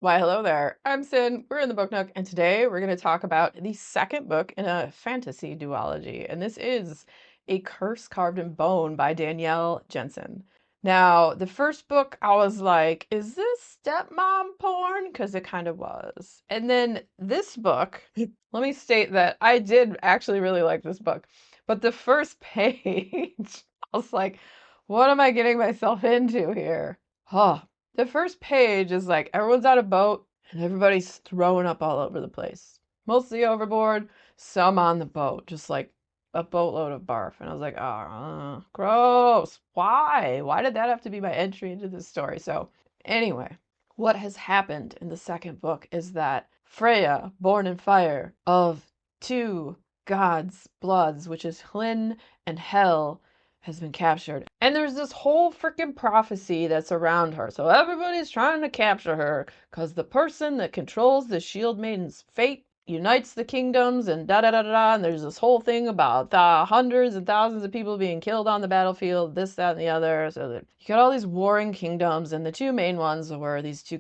Why, hello there. I'm Sin. We're in the Book Nook, and today we're going to talk about the second book in a fantasy duology, and this is A Curse Carved in Bone by Danielle Jensen. Now, the first book, I was like, is this stepmom porn? Because it kind of was. And then this book, let me state that I did actually really like this book, but the first page, I was like, what am I getting myself into here? Huh. The first page is like everyone's on a boat and everybody's throwing up all over the place. Mostly overboard, some on the boat, just like a boatload of barf. And I was like, oh, gross. Why? Why did that have to be my entry into this story? So, anyway, what has happened in the second book is that Freya, born in fire, of two gods' bloods, which is Hlyn and Hel, has been captured. And there's this whole freaking prophecy that's around her. So everybody's trying to capture her because the person that controls the Shield Maiden's fate unites the kingdoms and da da da da da. And there's this whole thing about the hundreds and thousands of people being killed on the battlefield, this, that, and the other. So that you got all these warring kingdoms, and the two main ones were these two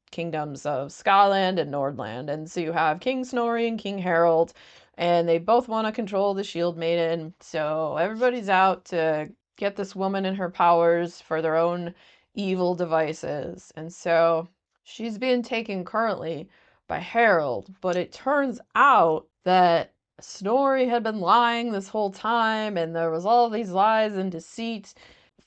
kingdoms of Scotland and Nordland. And so you have King Snorri and King Harold, and they both want to control the Shield Maiden. So everybody's out to get this woman and her powers for their own evil devices. And so she's being taken currently by Harold, but it turns out that Snorri had been lying this whole time, and there was all these lies and deceit.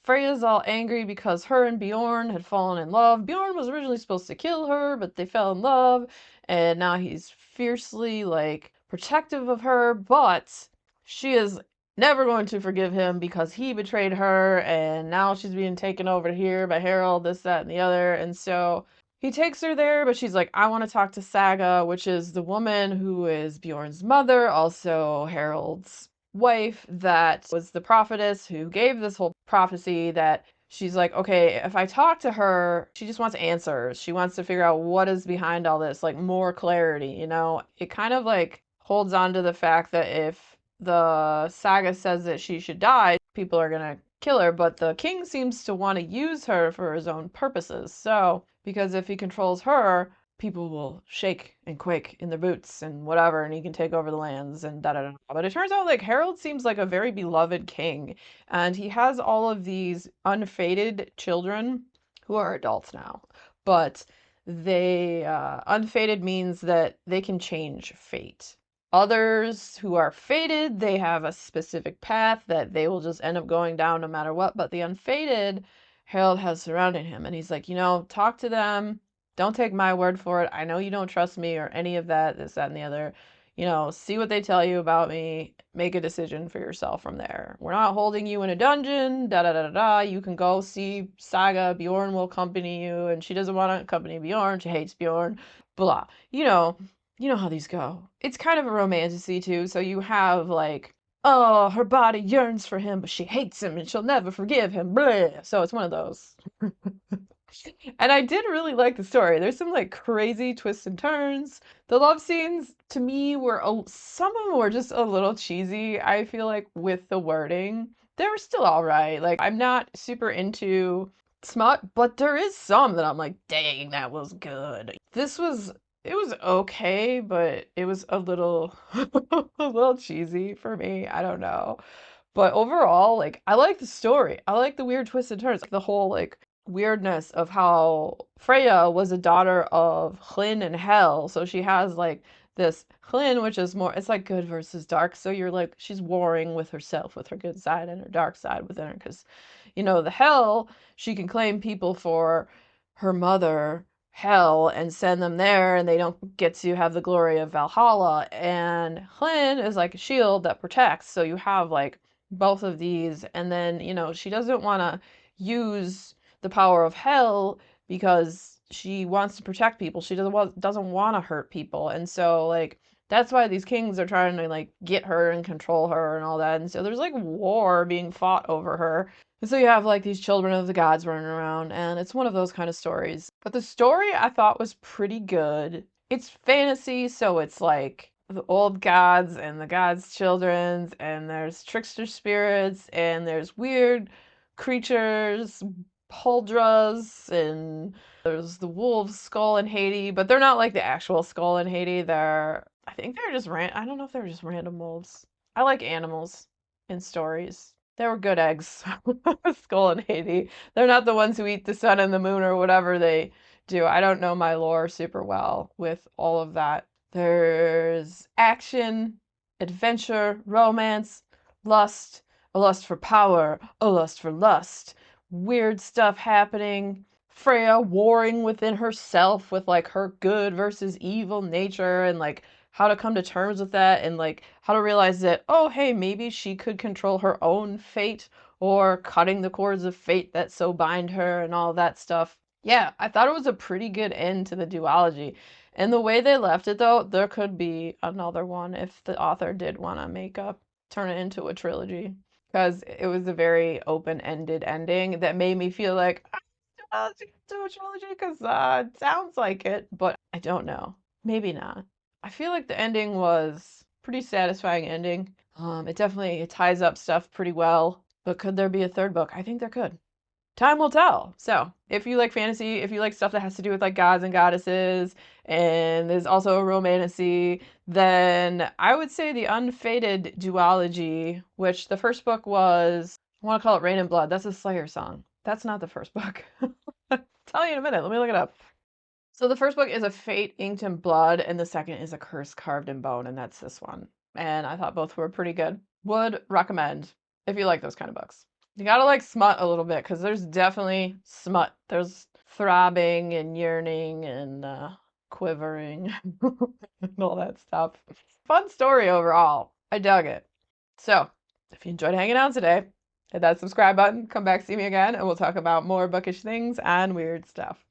Freya's all angry because her and Bjorn had fallen in love. Bjorn was originally supposed to kill her, but they fell in love, and now he's fiercely, like, protective of her, but she is never going to forgive him because he betrayed her, and now she's being taken over here by Harold, this, that, and the other, and so he takes her there, but she's like, I want to talk to Saga, which is the woman who is Bjorn's mother, also Harold's wife, that was the prophetess who gave this whole prophecy. That she's like, okay, if I talk to her, she just wants answers. She wants to figure out what is behind all this, like more clarity, you know? It kind of like holds on to the fact that if the Saga says that she should die, people are gonna kill her, but the king seems to want to use her for his own purposes. So, because if he controls her, people will shake and quake in their boots and whatever, and he can take over the lands and da da da. But it turns out like Harold seems like a very beloved king, and he has all of these unfated children who are adults now, but they unfated means that they can change fate. Others who are fated, they have a specific path that they will just end up going down no matter what. But the unfated, Harold has surrounded him, and he's like, talk to them. Don't take my word for it. I know you don't trust me or any of that, this, that, and the other. See what they tell you about me. Make a decision for yourself from there. We're not holding you in a dungeon. Da da da da da. You can go see Saga. Bjorn will accompany you, and she doesn't want to accompany Bjorn. She hates Bjorn. Blah. You know how these go. It's kind of a romantasy too. So you have like, oh, her body yearns for him, but she hates him and she'll never forgive him. Blah. So it's one of those. And I did really like the story. There's some like crazy twists and turns. The love scenes to me were some of them were just a little cheesy. I feel like with the wording, they were still all right. Like I'm not super into smut, but there is some that I'm like, dang, that was good. It was okay, but it was a little a little cheesy for me. I don't know. But overall, like I like the story. I like the weird twists and turns. Like the whole like weirdness of how Freya was a daughter of Hlyn and Hel. So she has like this Hlyn, which is more, it's like good versus dark. So you're like, she's warring with herself, with her good side and her dark side within her. Because, the Hel, she can claim people for her mother, Hel, and send them there, and they don't get to have the glory of Valhalla. And Hlyn is like a shield that protects. So you have like both of these. And then, she doesn't want to use the power of Hel because she wants to protect people. She doesn't want to hurt people. And so like that's why these kings are trying to like get her and control her and all that. And so there's like war being fought over her. And so you have like these children of the gods running around, and it's one of those kind of stories. But the story I thought was pretty good. It's fantasy, so it's like the old gods and the gods' children's, and there's trickster spirits, and there's weird creatures, Huldras, and there's the wolves skull in Haiti, but they're not like the actual skull in Haiti. I think they're just I don't know if they're just random wolves. I like animals in stories. They were good eggs. Skull in Haiti. They're not the ones who eat the sun and the moon or whatever they do. I don't know my lore super well with all of that. There's action, adventure, romance, lust, a lust for power, a lust for lust, weird stuff happening, Freya warring within herself with like her good versus evil nature and like how to come to terms with that and like how to realize that, oh, hey, maybe she could control her own fate or cutting the cords of fate that so bind her and all that stuff. Yeah, I thought it was a pretty good end to the duology. And the way they left it, though, there could be another one if the author did want to turn it into a trilogy. Because it was a very open-ended ending that made me feel like, I do a trilogy because it sounds like it, but I don't know. Maybe not. I feel like the ending was pretty satisfying ending. It ties up stuff pretty well. But could there be a third book? I think there could. Time will tell. So, if you like fantasy, if you like stuff that has to do with like gods and goddesses, and there's also a romantasy, then I would say the Unfated duology, which the first book was, I want to call it Rain and Blood. That's a Slayer song. That's not the first book. I'll tell you in a minute. Let me look it up. So the first book is A Fate Inked in Blood, and the second is A Curse Carved in Bone, and that's this one. And I thought both were pretty good. Would recommend if you like those kind of books. You gotta like smut a little bit, because there's definitely smut. There's throbbing and yearning and quivering and all that stuff. Fun story overall. I dug it. So, if you enjoyed hanging out today, hit that subscribe button, come back see me again, and we'll talk about more bookish things and weird stuff.